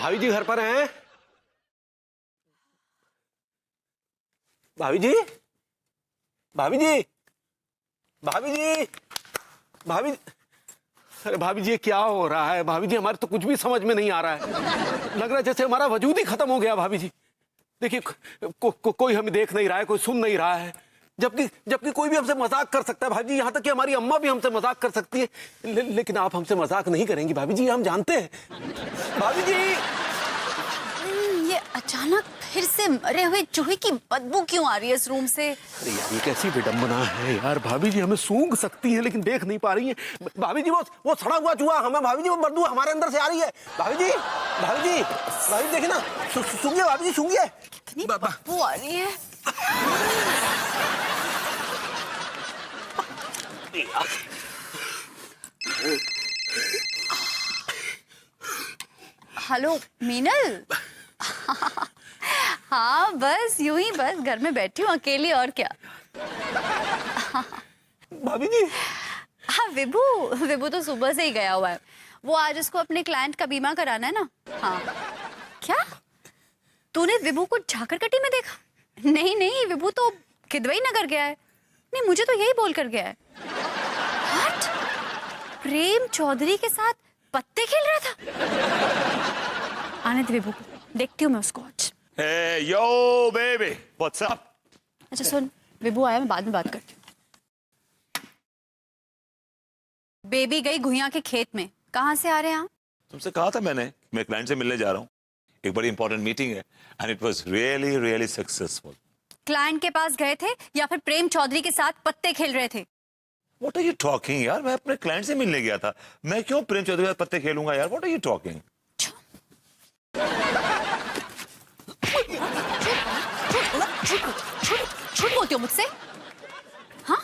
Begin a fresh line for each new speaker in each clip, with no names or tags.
भाभी जी घर पर हैं? भाभी जी, भाभी जी, भाभी जी, भाभी। अरे भाभी जी, ये क्या हो रहा है? भाभी जी, हमारे तो कुछ भी समझ में नहीं आ रहा है। लग रहा है जैसे हमारा वजूद ही खत्म हो गया। भाभी जी देखिए, कोई हमें देख नहीं रहा है, कोई सुन नहीं रहा है, जबकि जबकि कोई भी हमसे मजाक कर सकता है भाभी जी। यहाँ तक कि हमारी अम्मा भी हमसे मजाक कर सकती है, लेकिन आप हमसे मजाक नहीं करेंगी भाभी जी, हम जानते हैं। भाभी जी,
ये अचानक फिर से मरे हुए चूहे की बदबू क्यों आ रही है इस रूम से?
अरे यार, ये कैसी विडंबना है यार। भाभी जी हमें सूंघ सकती हैं लेकिन देख नहीं पा रही हैं। भाभी जी, वो सड़ा हुआ चूहा हमें, भाभी जी वो बदबू हमारे अंदर से आ रही है। भाभी जी, भाभी जी, भाभी जी देखिए ना, सूंघिए भाभी जी, सूंघिए।
कितनी बदबू आ रही है। हेलो मीनल। हाँ बस यूं ही, बस घर में बैठी हूँ अकेली, और क्या।
भाभी जी,
हाँ विभू, विभू तो सुबह से ही गया हुआ है। वो आज उसको अपने क्लाइंट का बीमा कराना है ना। हाँ क्या तूने विभू को झाकरकटी में देखा? नहीं नहीं, विभू तो किदवई नगर गया है। नहीं, मुझे तो यही बोल कर गया है। What? प्रेम चौधरी के साथ पत्ते खेल रहा था। आने दे विभू को, देखती हूँ मैं उसको आज।
Hey, yo, baby, what's up?
अच्छा सुन, विभू आया, मैं बाद में बात करती हूँ। बेबी गई घुइयां के खेत में। कहाँ से आ रहे हैं आप?
तुमसे कहा था मैंने, मैं क्लाइंट से मिलने जा रहा हूँ। एक बड़ी इंपॉर्टेंट मीटिंग है and it was really really successful.
Client के पास गए थे या फिर प्रेम चौधरी के साथ पत्ते खेल रहे थे?
What are you talking यार? मैं अपने क्लाइंट से मिलने गया था। मैं क्यों प्रेम चौधरी के साथ पत्ते खेलूंगा यार? What are you talking?
झूठ बोलती हो मुझसे? हाँ,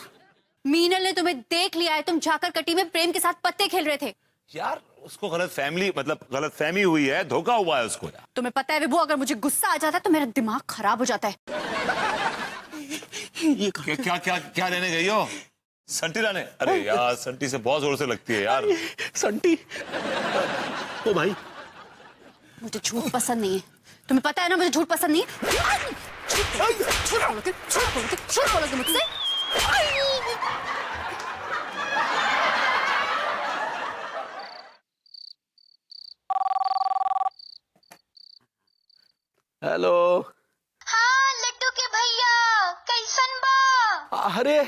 मीनल ने तुम्हें देख लिया है, तुम झाकरकटी में प्रेम के साथ पत्ते खेल रहे थे।
यार उसको गलत फहमी हुई है, धोखा हुआ है उसको यार।
तुम्हें पता है विभू, अगर मुझे गुस्सा आ जाता है तो मेरा दिमाग खराब हो जाता है।
ये
क्या क्या क्या लेने गई हो? संटी लाने? अरे यार, संटी से बहुत जोर से लगती है यार।
संटी, ओ भाई,
मुझे झूठ पसंद नहीं है। तुम्हें पता है ना मुझे झूठ पसंद नहीं है। झूठ बोलोगे मुझसे?
हेलो।
हाँ लड्डू के भैया, कैसन बा?
अरे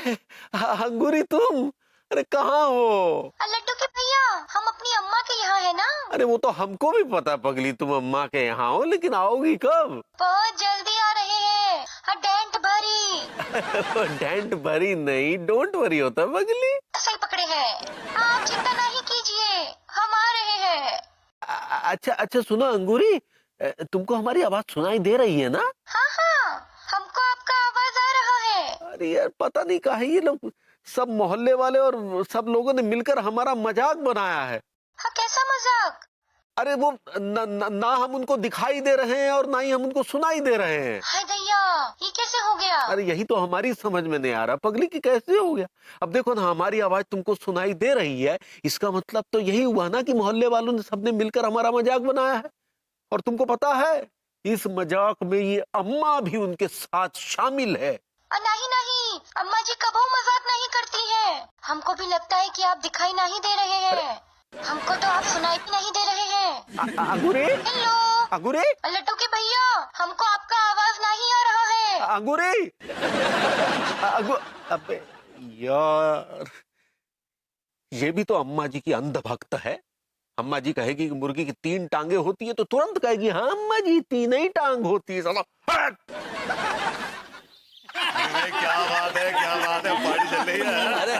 अंगूरी, तुम अरे कहाँ हो?
लड्डू के भैया, हम अपनी अम्मा के यहाँ है ना।
अरे वो तो हमको भी पता पगली, तुम अम्मा के यहाँ हो, लेकिन आओगी कब?
बहुत जल्दी आ रहे हैं। डेंट भरी।
डेंट भरी नहीं, डोंट वरी होता पगली।
सही पकड़े हैं आप, चिंता नहीं कीजिए, हम आ रहे हैं।
अच्छा अच्छा, सुनो अंगूरी, तुमको हमारी आवाज सुनाई दे रही है ना?
हाँ हाँ, हमको आपका आवाज आ रहा है।
अरे यार, पता नहीं काहे ये लोग, सब मोहल्ले वाले और सब लोगों ने मिलकर हमारा मजाक बनाया है।
हाँ, कैसा मजाक?
अरे वो ना हम उनको दिखाई दे रहे हैं और ना ही हम उनको सुनाई दे रहे हैं।
हाय दैया, ये कैसे हो गया?
अरे यही तो हमारी समझ में नहीं आ रहा पगली कि कैसे हो गया। अब देखो ना, हमारी आवाज तुमको सुनाई दे रही है, इसका मतलब तो यही हुआ ना कि मोहल्ले वालों ने सबने मिलकर हमारा मजाक बनाया है। और तुमको पता है, इस मजाक में ये अम्मा भी उनके साथ शामिल है।
नहीं नहीं, अम्मा जी कभी मजाक नहीं करती हैं। हमको भी लगता है कि आप दिखाई नहीं दे रहे हैं। हमको तो आप सुनाई भी नहीं दे रहे हैं।
अंगूरी,
हेलो
अंगूरी,
लड्डू के भैया, हमको आपका आवाज नहीं आ रहा है।
अंगूरी, अबे यार, ये भी तो अम्मा जी की अंधभक्त है। अम्मा जी कहेगी कि मुर्गी की 3 टांगे होती है तो तुरंत कहेगी हाँ अम्मा जी 3 ही टांग होती है। साला
क्या बात है, क्या बात है, पार्टी चल रही है।
अरे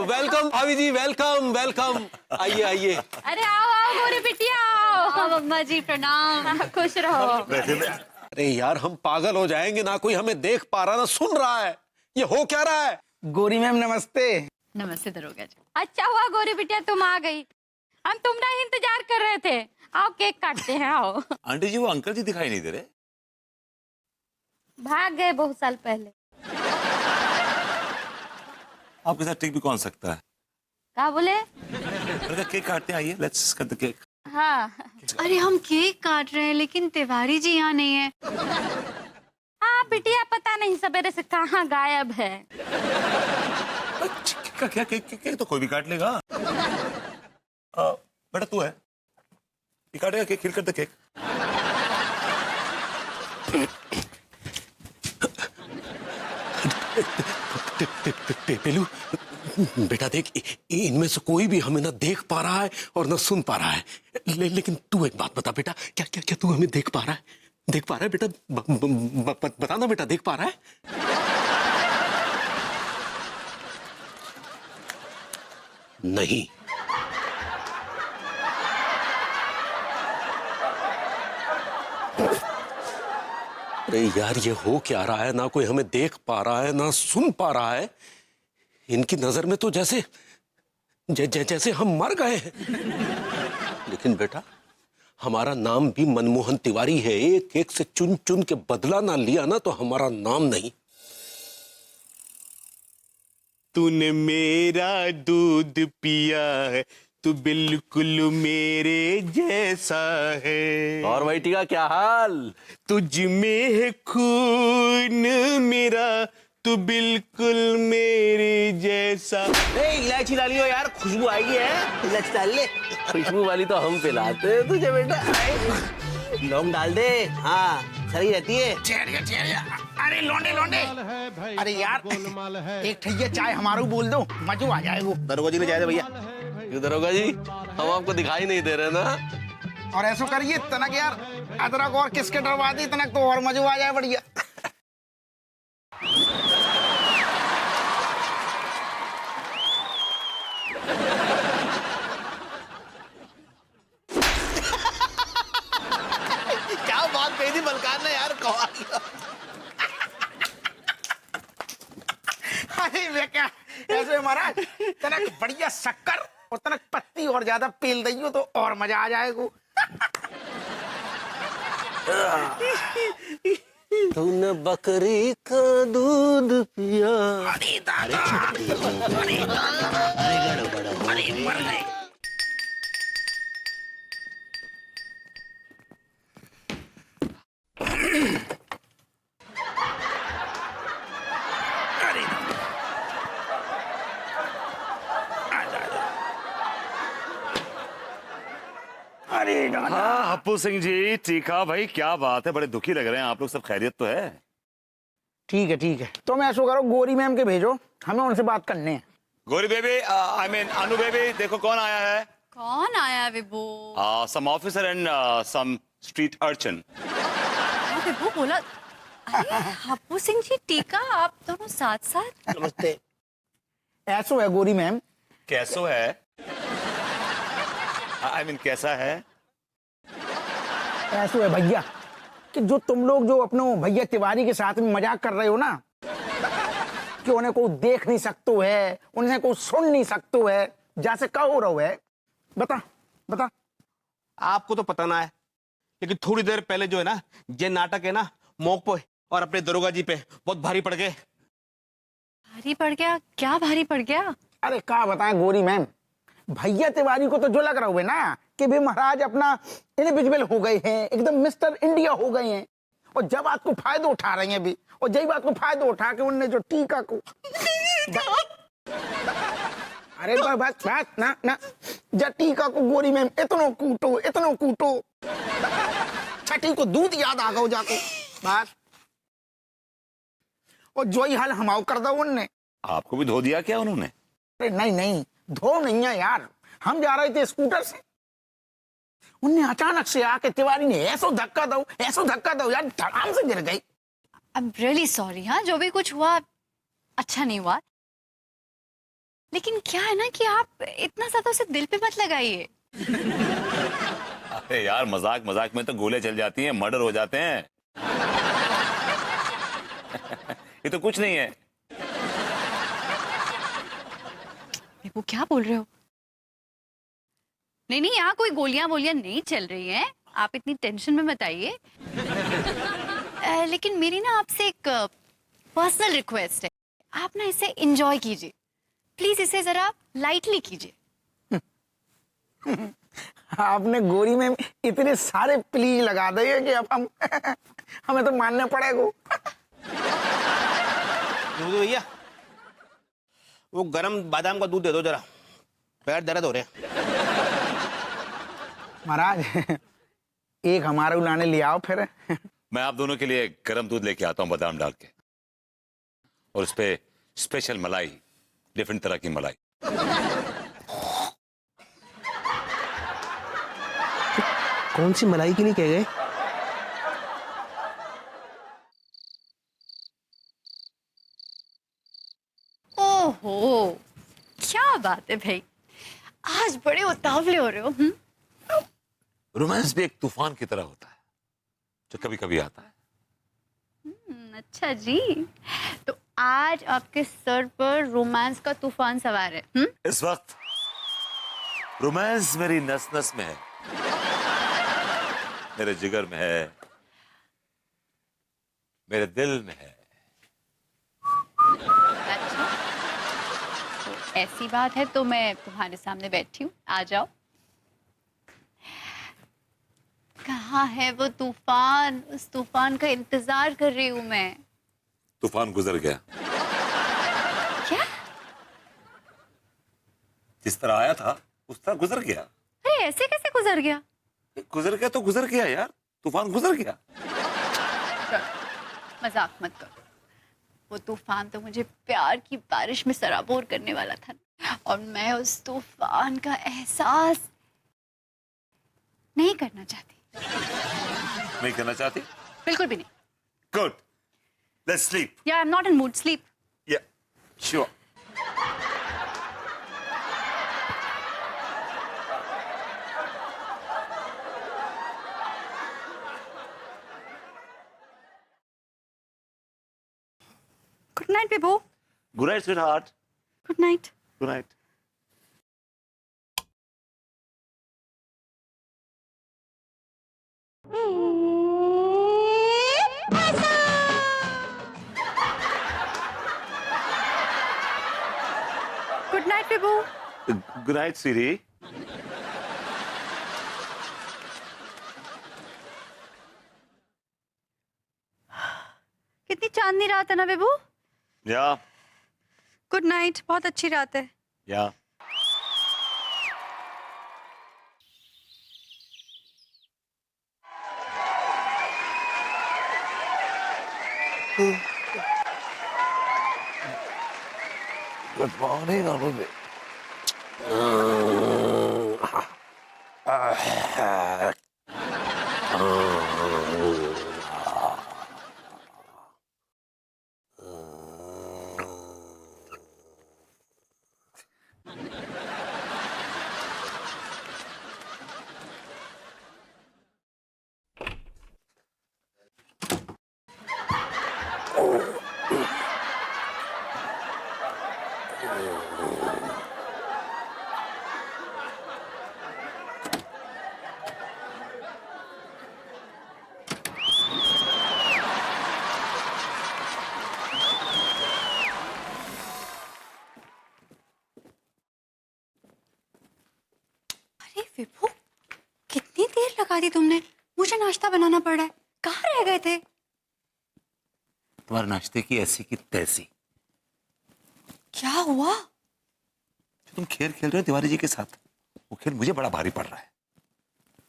वेलकम भाभी जी, वेलकम वेलकम, आइए आइए।
अरे आओ आओ गोरी बिटिया, आओ। अम्मा जी प्रणाम, खुश रहो।
अरे यार, हम पागल हो जाएंगे, ना कोई हमें देख पा रहा ना सुन रहा है। ये हो क्या रहा है?
गोरी मैम नमस्ते।
नमस्ते दरोगा जी।
अच्छा हुआ गोरी बिटिया तुम आ गई, हम तुम्हारा इंतजार कर रहे थे। आओ केक काटते हैं, आओ।
आंटी जी, वो अंकल जी दिखाई नहीं दे रहे।
भाग गए बहुत साल पहले।
आपके साथ टिक भी कौन सकता है?
क्या बोले?
केक काटते हैं, आइए, लेट्स कट द केक।
हाँ
अरे हम केक काट रहे हैं लेकिन तिवारी जी यहाँ नहीं है।
हाँ बिटिया, पता नहीं सवेरे से कहाँ गायब है।
क्या केक तो कोई भी काट लेगा। बेटा तू है, ये काटेगा केक, खिल कर दे केक।
पेलू बेटा देख, इनमें से कोई भी हमें ना देख पा रहा है और ना सुन पा रहा है। लेकिन तू एक बात बता बेटा, क्या क्या क्या तू हमें देख पा रहा है? देख पा रहा है बेटा? बता ना बेटा, देख पा रहा है? नहीं। अरे यार, ये हो क्या रहा है? ना कोई हमें देख पा रहा है ना सुन पा रहा है। इनकी नजर में तो जैसे जैसे हम मर गए हैं। लेकिन बेटा, हमारा नाम भी मनमोहन तिवारी है। एक एक से चुन चुन के बदला ना लिया ना तो हमारा नाम नहीं।
तूने मेरा दूध पिया है, तू बिल्कुल मेरे जैसा है।
और भाई टीका, क्या हाल?
तुझ में है खून मेरा, तू बिल्कुल मेरे जैसा।
इलायची डालियो यार, खुशबू आएगी है। इलायची डाल ले।
खुशबू वाली तो हम पिलाते हैं तुझे बेटा।
लौंग डाल दे, हाँ सही रहती है।
अरे लौंडे लौंडे, अरे यार एक ठैया चाय हमारू बोल दो, मजो आ जाएगा।
दरोगा जी ने जाए दे भैया।
क्यों दरोगा जी, हम आपको दिखाई नहीं दे रहे ना?
और ऐसा करिए तनक यार, अदरक और किसके डरवा दी तनक तो और मजो आ जाए बढ़िया।
क्या बात कही थी बलकार ने यार,
अरे वे क्या ऐसे महाराज, तनक बढ़िया शक्कर और तनक पत्ती और ज्यादा पेल दइयो तो और मजा आ जाएगा।
तूने बकरी का दूध पिया।
अरे दादा, अरे गड़बड़, अरे मर गए।
हाँ हप्पू सिंह जी, टीका भाई, क्या बात है, बड़े दुखी लग रहे हैं आप लोग। सब खैरियत तो है?
ठीक है, तो मैं ऐसा करो गोरी मैम के भेजो, हमें उनसे बात करने हैं।
गोरी baby, I mean Anu baby, देखो कौन आया है।
कौन आया विभू?
सम ऑफिसर एंड सम स्ट्रीट अर्चन।
विभू बोला। अरे हप्पू सिंह जी, टीका, आप दोनों साथ साथ।
नमस्ते। ऐसो है गोरी मैम।
कैसो है? आई मीन कैसा है?
ऐसो है भैया कि जो तुम लोग जो अपने भैया तिवारी के साथ में मजाक कर रहे हो ना, कि उन्हें कोई देख नहीं सकतो है, उन्हें कोई सुन नहीं सकतो है, जैसे क्या हो रहा है। बता।
आपको तो पता ना है, लेकिन थोड़ी देर पहले जो है ना, ये नाटक है ना मोक पे और अपने दरोगा जी पे बहुत भारी पड़ गए।
भारी पड़ गया? क्या भारी पड़ गया?
अरे क्या बताएं गोरी मैम, भैया तिवारी को तो जो लग रहा है ना कि भी महाराज अपना इनविजिबल हो गए हैं, एकदम मिस्टर इंडिया हो गए हैं, और जब बात को फायदा उठा रहे हैं अभी, और जही बात को फायदा उठा के उनने जो टीका को अरे बस ना जब टीका को गोरी मैम इतनो कूटो छठी को दूध याद आ गो जाको बस, और जो ही हाल हमाओ कर दो उनने।
आपको भी धो दिया क्या उन्होंने?
अरे नहीं, धो नहीं है यार, हम जा रहे थे स्कूटर से, उनने अचानक से आके तिवारी ने ऐसो धक्का दो यार, धड़ाम से गिर गई।
I am really sorry. हाँ, जो भी कुछ हुआ अच्छा नहीं हुआ, लेकिन क्या है ना कि आप इतना ज्यादा उसे दिल पे मत लगाइए।
अरे यार, मजाक में तो गोले चल जाती हैं, मर्डर हो जाते हैं। ये तो कुछ नहीं है।
वो क्या बोल रहे हो? नहीं, यहाँ कोई गोलियां नहीं चल रही हैं, आप इतनी टेंशन में मत आइए। लेकिन मेरी ना आपसे एक पर्सनल रिक्वेस्ट है, आप ना इसे एंजॉय कीजिए प्लीज, इसे जरा लाइटली कीजिए।
आपने गोरी मैम इतने सारे प्लीज लगा दिए कि अब हम हमें तो मानना पड़ेगा।
विभू भैया वो गरम बादाम का दूध दे दो जरा, पैर दर्द हो रहे हैं।
महाराज एक हमारे लाने ले आओ फिर।
मैं आप दोनों के लिए गर्म दूध लेके आता हूँ बादाम डाल के, और उस पे स्पेशल मलाई, डिफरेंट तरह की मलाई।
कौन सी मलाई के लिए कह गए?
ओहो, क्या बात है भाई, आज बड़े उतावले हो रहे हो।
रोमांस भी एक तूफान की तरह होता है जो कभी कभी आता है।
अच्छा जी, तो आज आपके सर पर रोमांस का तूफान सवार है।
इस वक्त रोमांस मेरी नस नस में है, मेरे जिगर में है, मेरे दिल में है।
अच्छा, तो ऐसी बात है तो मैं तुम्हारे सामने बैठी हूँ, आ जाओ। कहाँ है वो तूफान? उस तूफान का इंतजार कर रही हूँ मैं।
तूफान गुजर गया।
क्या?
जिस तरह आया था उस तरह गुजर गया।
अरे ऐसे कैसे गुजर गया?
गुजर गया तो गुजर गया यार, तूफान गुजर गया।
मजाक मत करो, वो तूफान तो मुझे प्यार की बारिश में सराबोर करने वाला था, और मैं उस तूफान का एहसास नहीं करना चाहती।
नहीं करना चाहती?
बिल्कुल भी नहीं।
Good, let's sleep.
Yeah I am not in mood, sleep.
Yeah sure.
Good night Vibhu.
Good night sweetheart.
Good night.
Good night.
Good night Vibhu.
Good night sweetie.
कितनी चांदनी रात है ना विभू।
या
गुड नाइट, बहुत अच्छी रात है।
या गुड मॉर्निंग अनुभव।
अरे विभू, कितनी देर लगा दी तुमने, मुझे नाश्ता बनाना पड़ रहा है। कहाँ रह गए थे?
तुम्हारे नाश्ते की ऐसी की तैसी।
क्या हुआ?
जो तुम खेल खेल रहे हो तिवारी जी के साथ, वो खेल मुझे बड़ा भारी पड़ रहा है।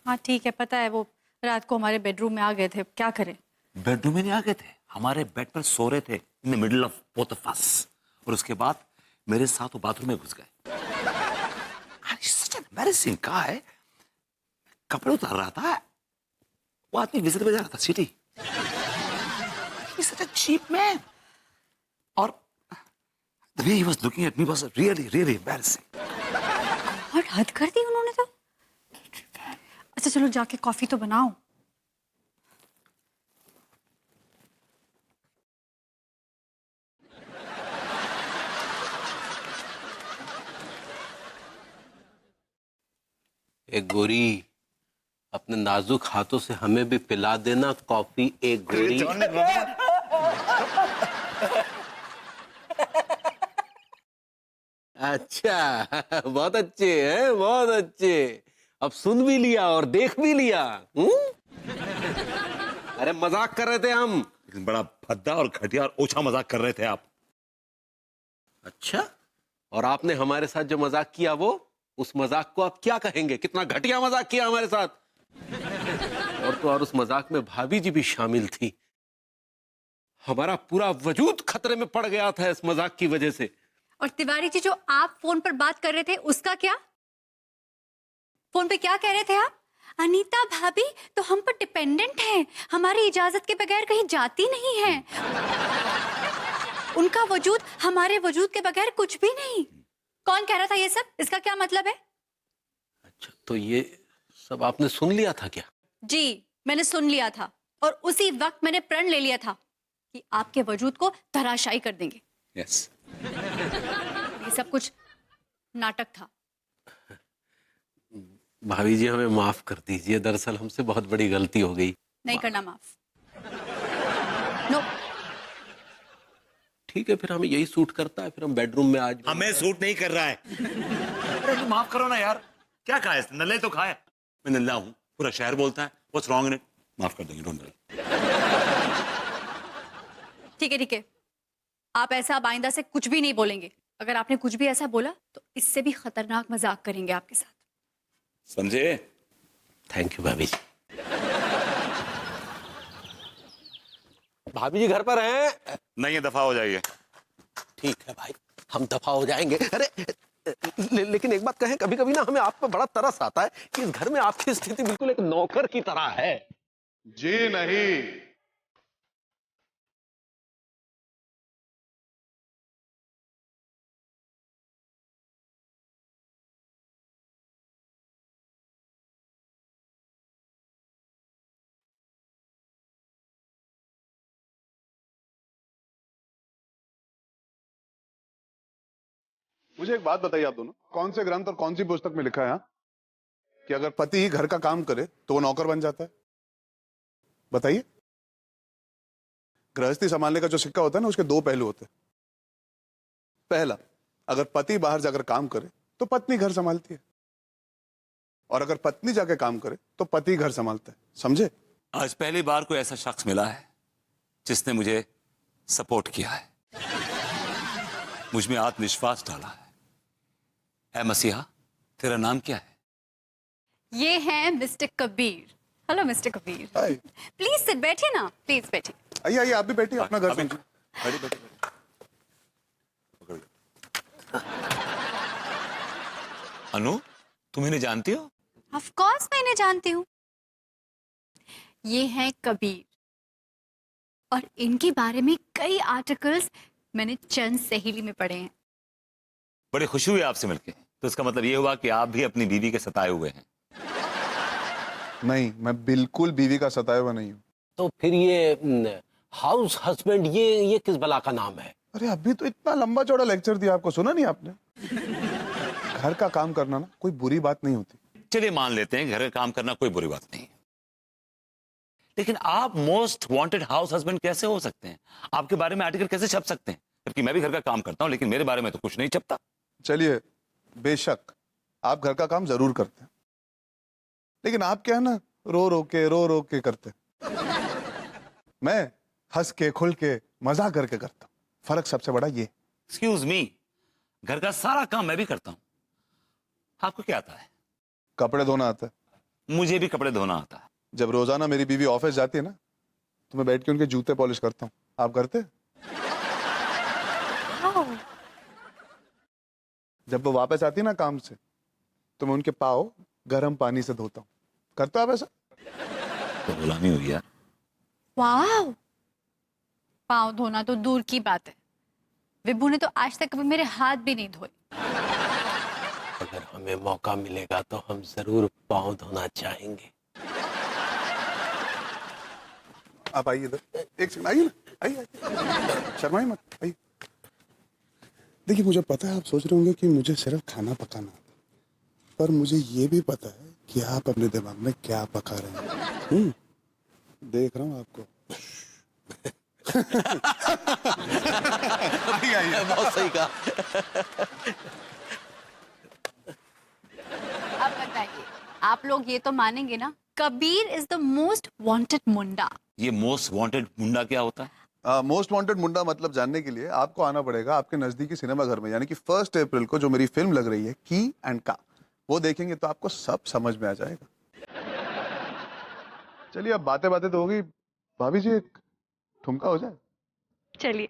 हाँ ठीक है, पता है, वो रात को हमारे बेडरूम में आ गए थे, क्या करें।
बेडरूम में नहीं आ गए थे, हमारे बेड पर सो रहे थे in the middle of both of us, और उसके बाद मेरे साथ वो बाथरूम में घुस गए। सच एम्बैरेसिंग। कहा है, कपड़े उतार रहा था, वो आदमी विजिट बजा रहा था city. Such a cheap man, और the way he was looking at me was really really embarrassing।
और हद कर दी उन्होंने तो। अच्छा चलो जाके कॉफी तो बनाओ।
एक गोरी, अपने नाजुक हाथों से हमें भी पिला देना कॉफी। एक गोरी। अच्छा, बहुत अच्छे हैं, बहुत अच्छे। अब सुन भी लिया और देख भी लिया। अरे मजाक कर रहे थे हम।
लेकिन बड़ा भद्दा और घटिया और ओछा मजाक कर रहे थे आप।
अच्छा, और आपने हमारे साथ जो मजाक किया वो, उस मजाक को आप क्या कहेंगे? कितना घटिया मजाक किया हमारे साथ। और तो और उस मजाक में भाभी जी भी शामिल थी। हमारा पूरा वजूद खतरे में पड़ गया था इस मजाक की वजह से।
और तिवारी जी, जो आप फोन पर बात कर रहे थे उसका क्या? फोन पे क्या कह रहे थे आप? अनीता भाभी तो हम पर डिपेंडेंट हैं, हमारी इजाजत के बगैर कहीं जाती नहीं है, उनका वजूद हमारे वजूद के बगैर कुछ भी नहीं। कौन कह रहा था ये सब? इसका क्या मतलब है?
अच्छा, तो ये सब आपने सुन लिया था क्या?
जी, मैंने सुन लिया था और उसी वक्त मैंने प्रण ले लिया था कि आपके वजूद को धराशायी कर देंगे।
यस।
ये सब कुछ नाटक था।
भाभी जी हमें माफ कर दीजिए, दरअसल हमसे बहुत बड़ी गलती हो गई।
नहीं करना माफ। नो।
ठीक है, फिर हमें यही सूट करता है, फिर हम बेडरूम में आज।
हमें सूट नहीं कर रहा है। अरे तू माफ करो ना यार, क्या खाया इसने? नल्ले तो खाया। मैं नल्ला हूं, पूरा शहर बोलता है व्हाट्स रॉन्ग इन इट। माफ कर देंगे, डोंट वरी।
ठीक है ठीक है, आप ऐसा अब आइंदा से कुछ भी नहीं बोलेंगे। अगर आपने कुछ भी ऐसा बोला तो इससे भी खतरनाक मजाक करेंगे आपके साथ।
समझे?
थैंक यू भाभी जी।
भाभी जी घर पर हैं?
नहीं है, दफा हो जाइए।
ठीक है भाई, हम दफा हो जाएंगे।
अरे लेकिन एक बात कहें, कभी कभी ना हमें आप पर बड़ा तरस आता है कि इस घर में आपकी स्थिति बिल्कुल एक नौकर की तरह है।
जी नहीं, मुझे एक बात बताइए आप दोनों, कौन से ग्रंथ और कौन सी पुस्तक में लिखा है हाँ? कि अगर पति ही घर का काम करे तो वो नौकर बन जाता है? बताइए। गृहस्थी संभालने का जो सिक्का होता है ना, उसके दो पहलू होते हैं। पहला, अगर पति बाहर जाकर काम करे तो पत्नी घर संभालती है, और अगर पत्नी जाकर काम करे तो पति घर संभालता है। समझे?
आज पहली बार कोई ऐसा शख्स मिला है जिसने मुझे सपोर्ट किया है, मुझ में आत्मविश्वास डाला है। ऐ मसीहा, तेरा नाम क्या है?
ये हैं mister Kabir. Hello mister Kabir.
Hi.
Please sit, बैठिए ना, प्लीज बैठिए।
आइए आइए, आप भी बैठिए, अपना घर समझिए।
बैठिए, बैठिए, बैठिए। पकड़ लो। अनु, तुम इन्हें जानती हो?
ऑफ कोर्स मैं इन्हें जानती हूँ। ये हैं कबीर और इनके बारे में कई आर्टिकल्स मैंने चंद सहेली में पढ़े हैं।
बड़ी खुशी हुई आपसे मिलके। तो इसका मतलब ये हुआ कि आप भी अपनी बीवी के सताए हुए हैं।
नहीं, मैं बिल्कुल बीवी का सताया हुआ नहीं हूँ।
तो फिर ये हाउस हस्बैंड, ये किस बला का नाम है?
अरे अभी तो इतना लंबा चौड़ा लेक्चर दिया आपको, सुना नहीं आपने? घर का काम करना ना कोई बुरी बात नहीं होती।
चलिए मान लेते हैं घर का काम करना कोई बुरी बात नहीं है, लेकिन आप मोस्ट वांटेड हाउस हस्बैंड कैसे हो सकते हैं? आपके बारे में आर्टिकल कैसे छप सकते हैं? जबकि मैं भी घर का काम करता हूं, लेकिन मेरे बारे में तो कुछ नहीं छपता।
चलिए, बेशक आप घर का काम जरूर करते हैं, लेकिन आप क्या है ना, रो रो के करते हैं। मैं हंस के खुल के मजा करके करता हूं। फर्क सबसे बड़ा ये।
एक्सक्यूज मी, घर का सारा काम मैं भी करता हूं। आपको क्या आता है?
कपड़े धोना आता है।
मुझे भी कपड़े धोना आता है।
जब रोजाना मेरी बीवी ऑफिस जाती है ना, तो मैं बैठ के उनके जूते पॉलिश करता हूँ। आप करते हैं? जब वो वापस आती है ना काम से, तो मैं उनके पाँव गर्म पानी से धोता हूँ। करते हो आप ऐसा?
तो गुलामी हुई यार।
वाह, पाँव धोना तो दूर की बात है, विभू ने तो आज तक कभी मेरे हाथ भी नहीं धोए।
अगर हमें मौका मिलेगा तो हम जरूर पाँव धोना चाहेंगे।
आप आइए इधर, एक सेकंड आइए ना, आइए, शर्माइए मत, आइए। देखिए, मुझे पता है आप सोच रहे होंगे कि मुझे सिर्फ खाना पकाना आता है, पर मुझे ये भी पता है कि आप अपने दिमाग में क्या पका रहे हैं। देख रहा हूँ आपको। आइए आइए।
बहुत सही कहा।
अब बताइए आप लोग ये तो मानेंगे ना, Kabir is the most wanted मुंडा।
ये मोस्ट वांटेड मुंडा क्या होता है?
मोस्ट वांटेड मुंडा मतलब जानने के लिए आपको आना पड़ेगा आपके नजदीकी सिनेमा घर में, यानी कि 1 अप्रैल को जो मेरी फिल्म लग रही है की एंड का, वो देखेंगे तो आपको सब समझ में आ जाएगा। चलिए अब बातें बातें तो होगी, भाभी जी एक ठुमका हो जाए।
चलिए।